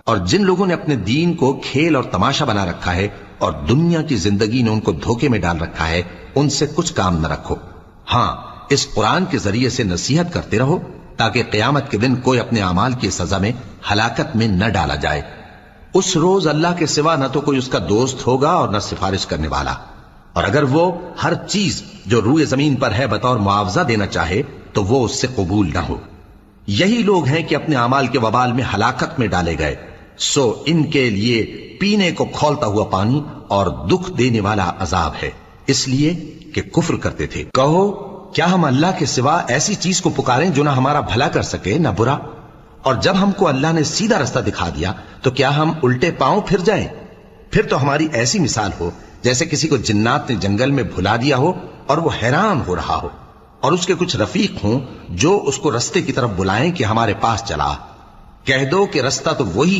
اور جن لوگوں نے اپنے دین کو کھیل اور تماشا بنا رکھا ہے اور دنیا کی زندگی نے ان کو دھوکے میں ڈال رکھا ہے، ان سے کچھ کام نہ رکھو۔ ہاں، اس قرآن کے ذریعے سے نصیحت کرتے رہو تاکہ قیامت کے دن کوئی اپنے اعمال کی سزا میں ہلاکت میں نہ ڈالا جائے۔ اس روز اللہ کے سوا نہ تو کوئی اس کا دوست ہوگا اور نہ سفارش کرنے والا، اور اگر وہ ہر چیز جو روئے زمین پر ہے بطور معاوضہ دینا چاہے تو وہ اس سے قبول نہ ہو۔ یہی لوگ ہیں کہ اپنے اعمال کے وبال میں ہلاکت میں ڈالے گئے، سو ان کے لیے پینے کو کھولتا ہوا پانی اور دکھ دینے والا عذاب ہے، اس لیے کہ کفر کرتے تھے۔ کہو، کیا ہم اللہ کے سوا ایسی چیز کو پکاریں جو نہ ہمارا بھلا کر سکے نہ برا؟ اور جب ہم کو اللہ نے سیدھا رستہ دکھا دیا تو کیا ہم الٹے پاؤں پھر جائیں؟ پھر تو ہماری ایسی مثال ہو جیسے کسی کو جنات نے جنگل میں بھلا دیا ہو اور وہ حیران ہو رہا ہو، اور اس کے کچھ رفیق ہوں جو اس کو رستے کی طرف بلائیں کہ ہمارے پاس چلا۔ کہہ دو کہ رستہ تو وہی ہے